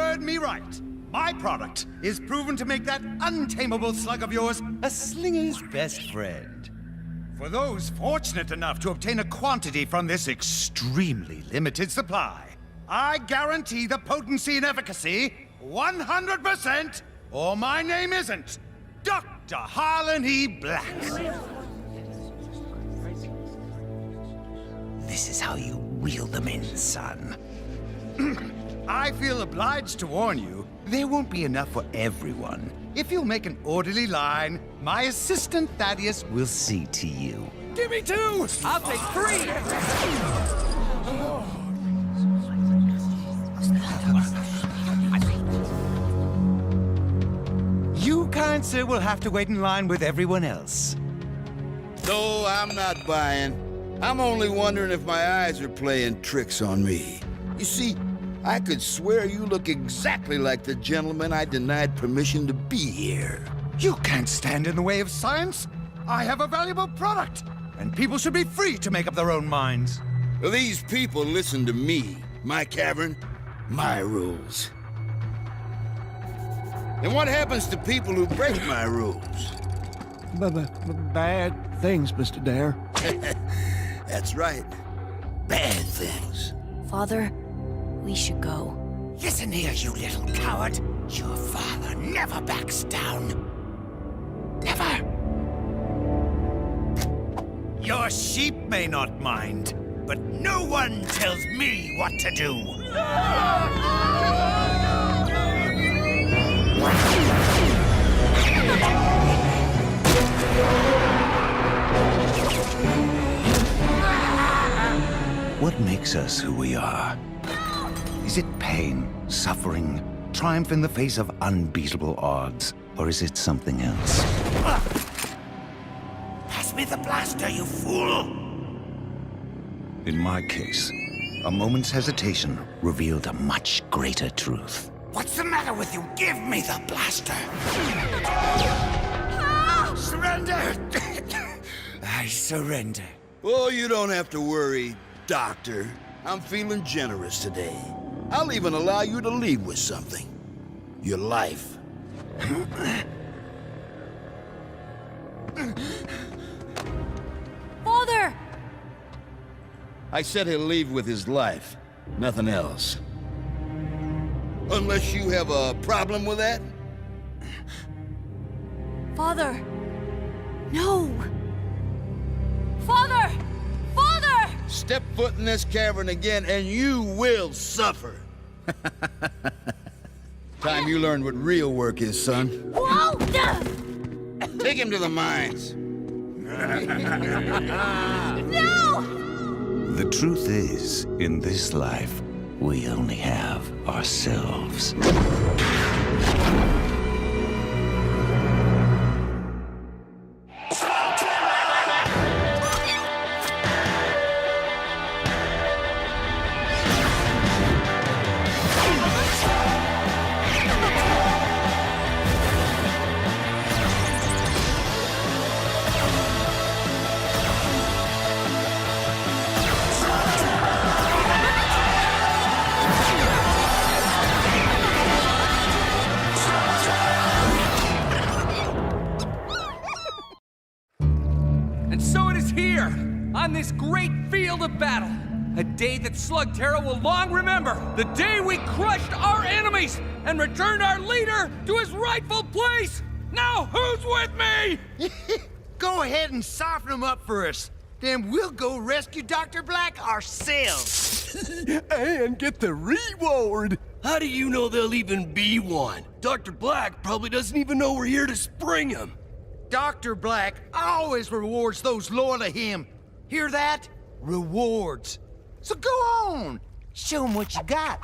heard me right. My product is proven to make that untamable slug of yours a slinger's best friend. For those fortunate enough to obtain a quantity from this extremely limited supply, I guarantee the potency and efficacy 100%, or my name isn't Dr. Harlan E. Blakk. This is how you reel them in, son. I feel obliged to warn you, there won't be enough for everyone. If you'll make an orderly line, my assistant Thaddeus will see to you. Give me 2! I'll take 3! You, kind sir, will have to wait in line with everyone else. No, I'm not buying. I'm only wondering if my eyes are playing tricks on me. You see, I could swear you look exactly like the gentleman I denied permission to be here. You can't stand in the way of science. I have a valuable product, and people should be free to make up their own minds. Well, these people listen to me, my cavern, my rules. And what happens to people who break my rules? Bad things, Mr. Dare. That's right. Bad things. Father, we should go. Listen here, you little coward. Your father never backs down. Never. Your sheep may not mind, but no one tells me what to do. What makes us who we are? Is it pain, suffering, triumph in the face of unbeatable odds? Or is it something else? Pass me the blaster, you fool! In my case, a moment's hesitation revealed a much greater truth. What's the matter with you? Give me the blaster! Surrender! I surrender. Oh, you don't have to worry, Doctor. I'm feeling generous today. I'll even allow you to leave with something. Your life. Father! I said he'll leave with his life. Nothing else. Unless you have a problem with that? Father! No! Father! Father! Step foot in this cavern again and you will suffer. Time you learn what real work is, son. Whoa! Take him to the mines. No! The truth is, in this life, we only have ourselves. And so it is here, on this great field of battle. A day that Slugterra will long remember. The day we crushed our enemies and returned our leader to his rightful place. Now who's with me? Go ahead and soften them up for us. Then we'll go rescue Dr. Blakk ourselves. And get the reward. How do you know there'll even be one? Dr. Blakk probably doesn't even know we're here to spring him. Dr. Blakk always rewards those loyal to him. Hear that? Rewards. So go on. Show them what you got.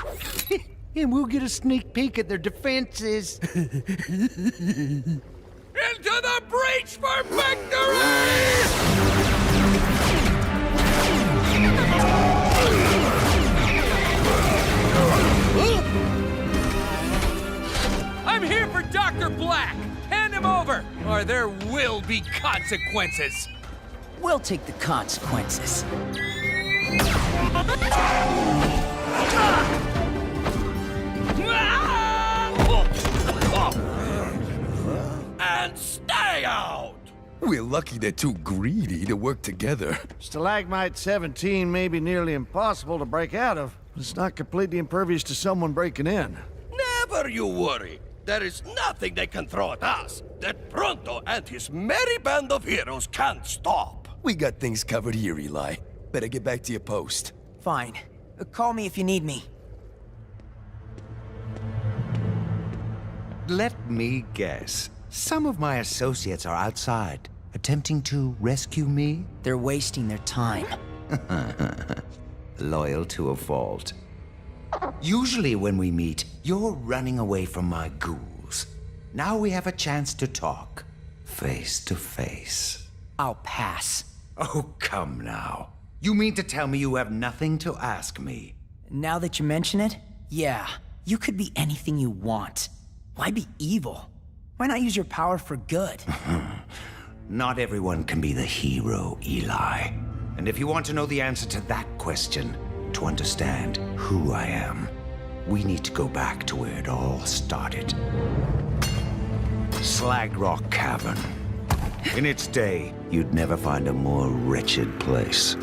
And we'll get a sneak peek at their defenses. Into the breach for victory! I'm here for Dr. Blakk. Hand him over, or there will be consequences. We'll take the consequences. Ah! and stay out! We're lucky they're too greedy to work together. Stalagmite 17 may be nearly impossible to break out of, but it's not completely impervious to someone breaking in. Never you worry. There is nothing they can throw at us that Pronto and his merry band of heroes can't stop. We got things covered here, Eli. Better get back to your post. Fine. Call me if you need me. Let me guess. Some of my associates are outside, attempting to rescue me? They're wasting their time. Loyal to a fault. Usually when we meet, you're running away from my ghouls. Now we have a chance to talk, face to face. I'll pass. Oh, come now. You mean to tell me you have nothing to ask me? Now that you mention it, yeah. You could be anything you want. Why be evil? Why not use your power for good? Not everyone can be the hero, Eli. And if you want to know the answer to that question, to understand who I am, we need to go back to where it all started. Slag Rock Cavern. In its day, you'd never find a more wretched place.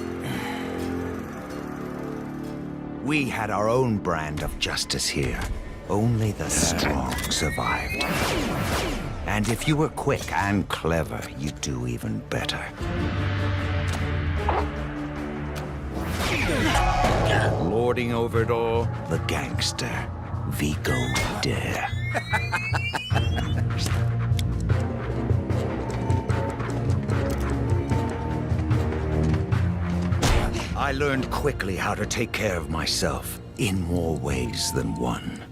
We had our own brand of justice here. Only the strong survived. And if you were quick and clever, you'd do even better. Lording over it all, the gangster, Vigo Dare. I learned quickly how to take care of myself in more ways than one.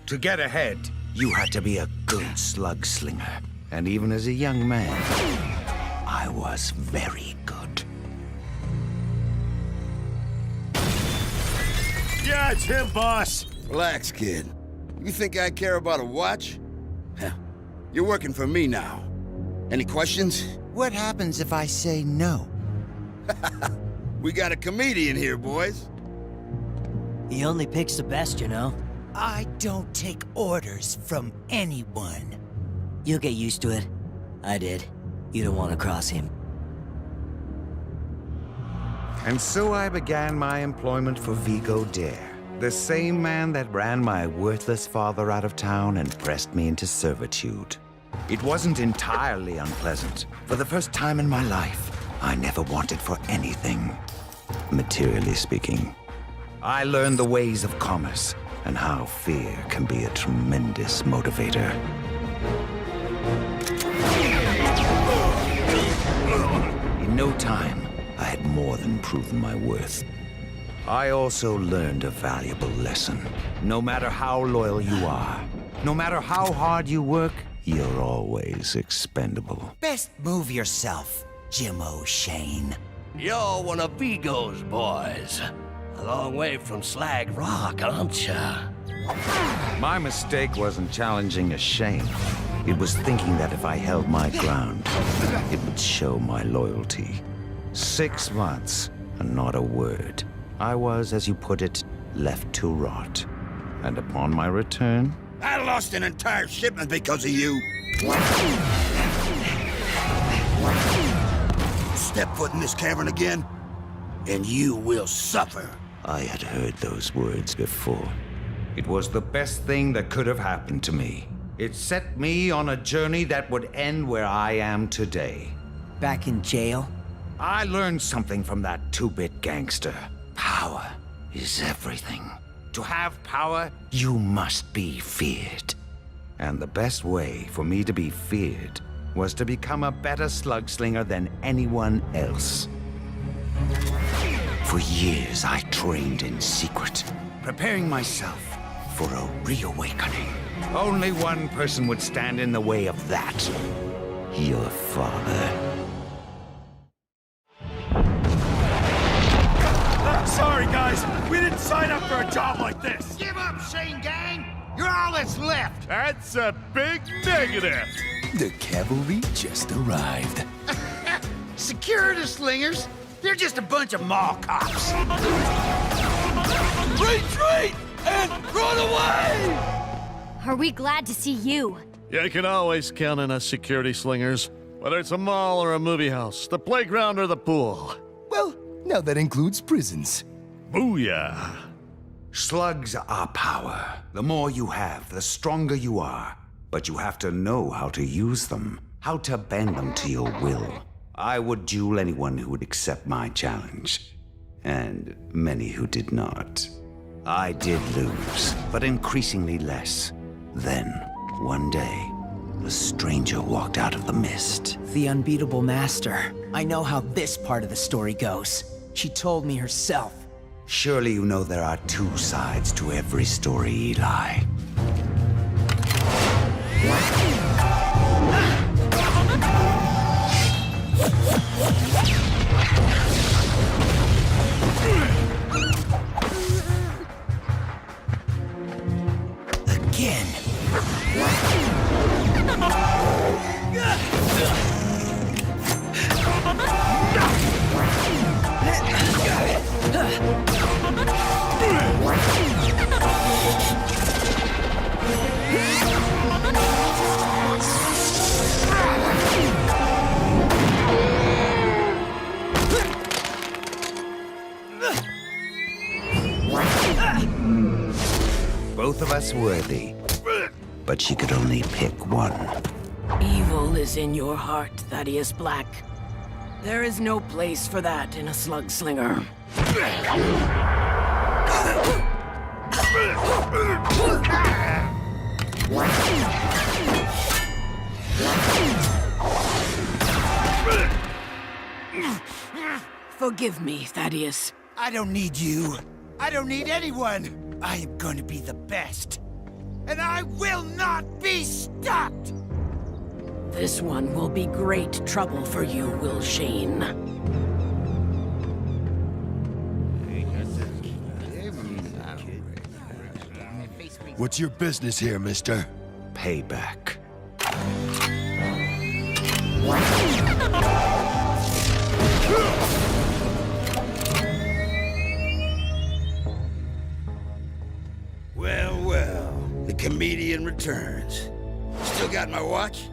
To get ahead, you had to be a good slug slinger. And even as a young man, I was very good. Yeah, it's him, boss. Relax, kid. You think I care about a watch? Heh. You're working for me now. Any questions? What happens if I say no? We got a comedian here, boys. He only picks the best, you know. I don't take orders from anyone. You'll get used to it. I did. You don't want to cross him. And so I began my employment for Vigo Dare, the same man that ran my worthless father out of town and pressed me into servitude. It wasn't entirely unpleasant. For the first time in my life, I never wanted for anything, materially speaking. I learned the ways of commerce and how fear can be a tremendous motivator. In no time, I had more than proven my worth. I also learned a valuable lesson. No matter how loyal you are, no matter how hard you work, you're always expendable. Best move yourself, Jim O'Shane. You're one of Vigo's boys. A long way from Slag Rock, aren't ya? My mistake wasn't challenging a shame. It was thinking that if I held my ground, it would show my loyalty. 6 months, and not a word. I was, as you put it, left to rot. And upon my return... I lost an entire shipment because of you. Step foot in this cavern again, and you will suffer. I had heard those words before. It was the best thing that could have happened to me. It set me on a journey that would end where I am today. Back in jail? I learned something from that two-bit gangster. Power is everything. To have power, you must be feared. And the best way for me to be feared was to become a better slugslinger than anyone else. For years, I trained in secret, preparing myself for a reawakening. Only one person would stand in the way of that. Your father. Sorry, guys. We didn't sign up for a job like this. Give up, Shane Gang! You're all that's left! That's a big negative. The cavalry just arrived. Security slingers? They're just a bunch of mall cops. Retreat and run away! Are we glad to see you? You can always count on us security slingers. Whether it's a mall or a movie house, the playground or the pool. Well, now that includes prisons. Booyah! Slugs are power. The more you have, the stronger you are. But you have to know how to use them, how to bend them to your will. I would duel anyone who would accept my challenge, and many who did not. I did lose, but increasingly less. Then, one day, a stranger walked out of the mist. The unbeatable master. I know how this part of the story goes. She told me herself. Surely you know there are two sides to every story, Eli. Again. Both of us worthy, but she could only pick one. Evil is in your heart, Thaddeus Blakk. There is no place for that in a slugslinger. Forgive me, Thaddeus. I don't need you. I don't need anyone. I am going to be the best. And I will not be stopped! This one will be great trouble for you, Will Shane. What's your business here, mister? Payback. Well, well, the comedian returns. Still got my watch?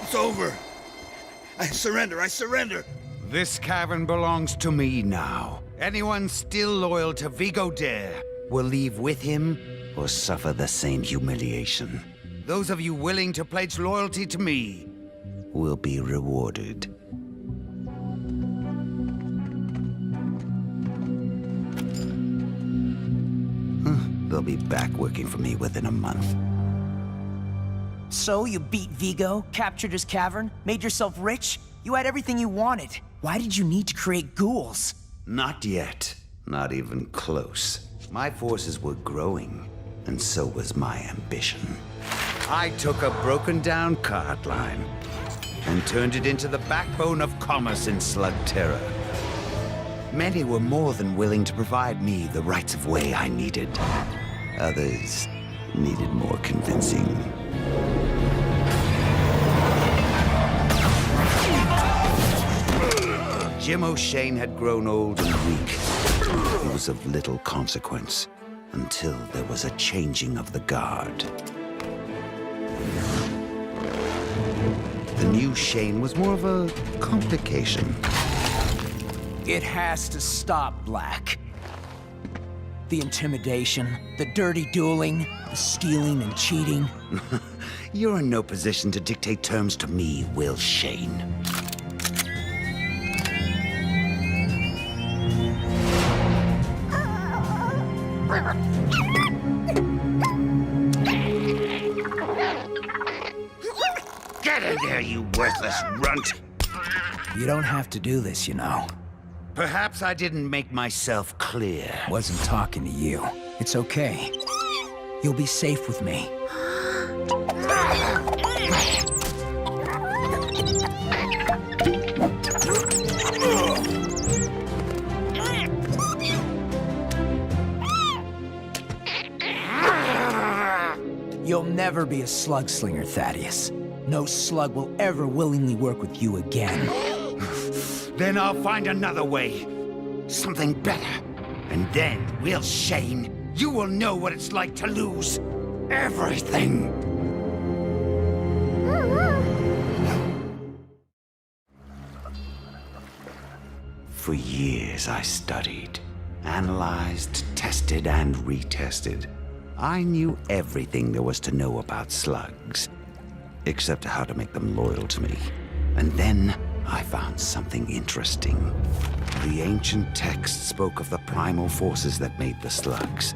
It's over. I surrender. This cavern belongs to me now. Anyone still loyal to Vigo Dare will leave with him or suffer the same humiliation. Those of you willing to pledge loyalty to me will be rewarded. They'll be back working for me within a month. So you beat Vigo, captured his cavern, made yourself rich? You had everything you wanted. Why did you need to create ghouls? Not yet. Not even close. My forces were growing, and so was my ambition. I took a broken-down cart line and turned it into the backbone of commerce in Slugterra. Many were more than willing to provide me the rights of way I needed. Others needed more convincing. Jim O'Shane had grown old and weak. He was of little consequence until there was a changing of the guard. The new Shane was more of a complication. It has to stop, Blakk. The intimidation, the dirty dueling, the stealing and cheating. You're in no position to dictate terms to me, Will Shane. Get in there, you worthless runt! You don't have to do this, you know. Perhaps I didn't make myself clear. Wasn't talking to you. It's okay. You'll be safe with me. You'll never be a slugslinger, Thaddeus. No slug will ever willingly work with you again. Then I'll find another way. Something better. And then, Will Shane, you will know what it's like to lose everything. For years I studied, analyzed, tested, and retested. I knew everything there was to know about slugs, except how to make them loyal to me. And then I found something interesting. The ancient text spoke of the primal forces that made the slugs,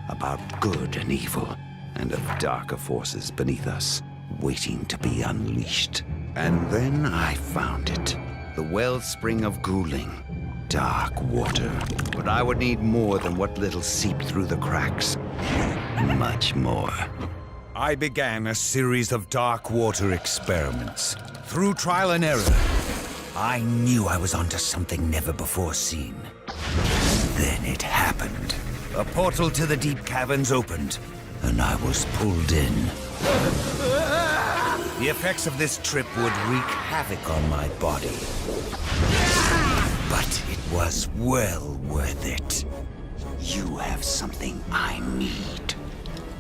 about good and evil, and of darker forces beneath us, waiting to be unleashed. And then I found it. The wellspring of ghouling. Dark water. But I would need more than what little seeped through the cracks. Much more. I began a series of dark water experiments. Through trial and error, I knew I was onto something never before seen. Then it happened. A portal to the deep caverns opened, and I was pulled in. The effects of this trip would wreak havoc on my body. But it was well worth it. You have something I need.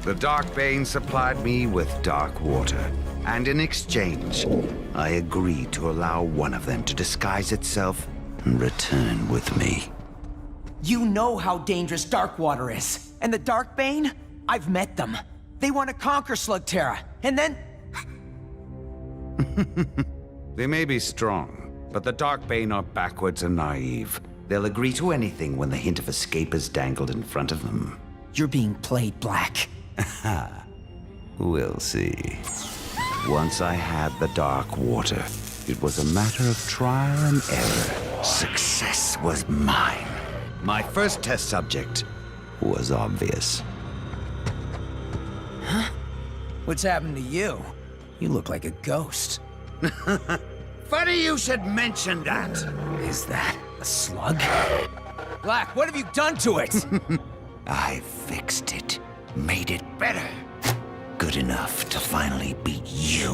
The Darkbane supplied me with dark water, and in exchange, I agreed to allow one of them to disguise itself and return with me. You know how dangerous dark water is. And the Darkbane? I've met them. They want to conquer Slugterra, and then... They may be strong, but the Darkbane are backwards and naive. They'll agree to anything when the hint of escape is dangled in front of them. You're being played, Blakk. We'll see. Once I had the dark water, it was a matter of trial and error. Success was mine. My first test subject was obvious. Huh? What's happened to you? You look like a ghost. Funny you should mention that. Is that a slug? Blakk, what have you done to it? I fixed it. Made it better. Good enough to finally beat you.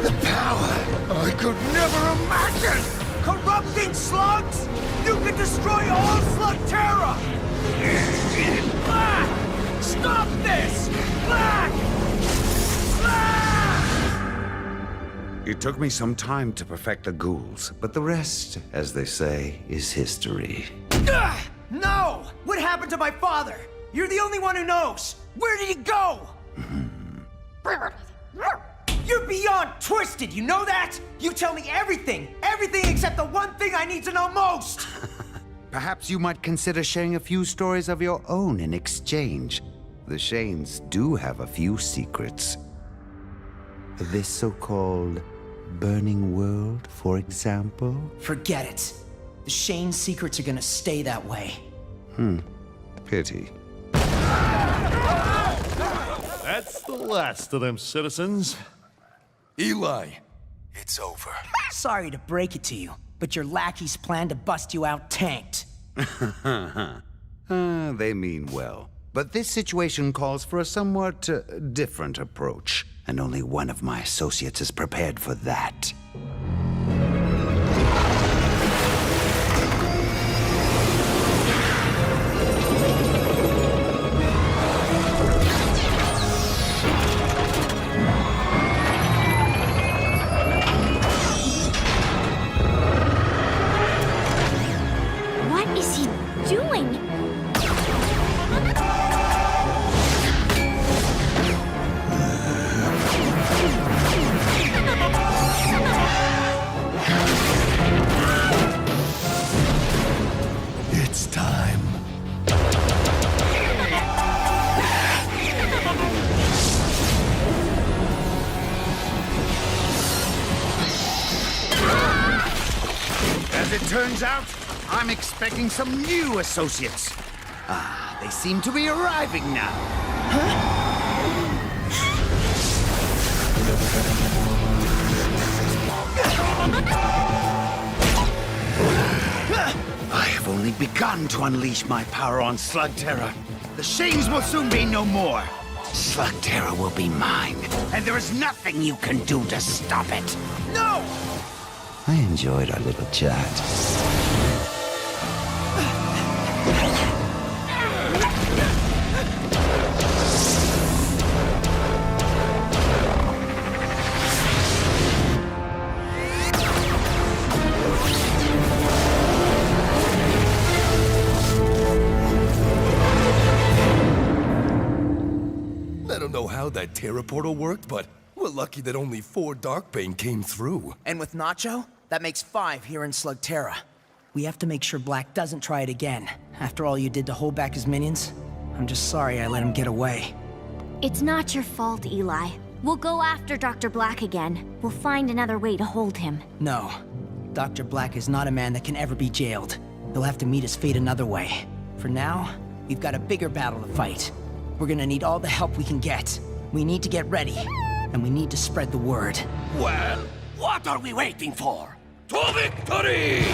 The power I could never imagine! Corrupting slugs? You can destroy all Slugterra! Blakk! Stop this! Blakk! It took me some time to perfect the ghouls, but the rest, as they say, is history. No! What happened to my father? You're the only one who knows! Where did he go? You're beyond twisted, you know that? You tell me everything! Everything except the one thing I need to know most! Perhaps you might consider sharing a few stories of your own in exchange. The Shanes do have a few secrets. This so-called burning world, for example? Forget it. The Shane secrets are gonna stay that way. Pity. That's the last of them, citizens. Eli, it's over. Sorry to break it to you, but your lackey's plan to bust you out tanked. They mean well. But this situation calls for a somewhat different approach, and only one of my associates is prepared for that. What is he doing? It's time. As it turns out, I'm expecting some new associates. They seem to be arriving now. I have only begun to unleash my power on Slugterra. The Shanes will soon be no more. Slugterra will be mine, and there is nothing you can do to stop it. No! I enjoyed our little chat. I don't know how that Terra portal worked, but we're lucky that only 4 Darkbane came through. And with Nacho, that makes 5 here in Slugterra. We have to make sure Blakk doesn't try it again. After all you did to hold back his minions, I'm just sorry I let him get away. It's not your fault, Eli. We'll go after Dr. Blakk again. We'll find another way to hold him. No. Dr. Blakk is not a man that can ever be jailed. He'll have to meet his fate another way. For now, we've got a bigger battle to fight. We're gonna need all the help we can get. We need to get ready, and we need to spread the word. Well, what are we waiting for? To victory!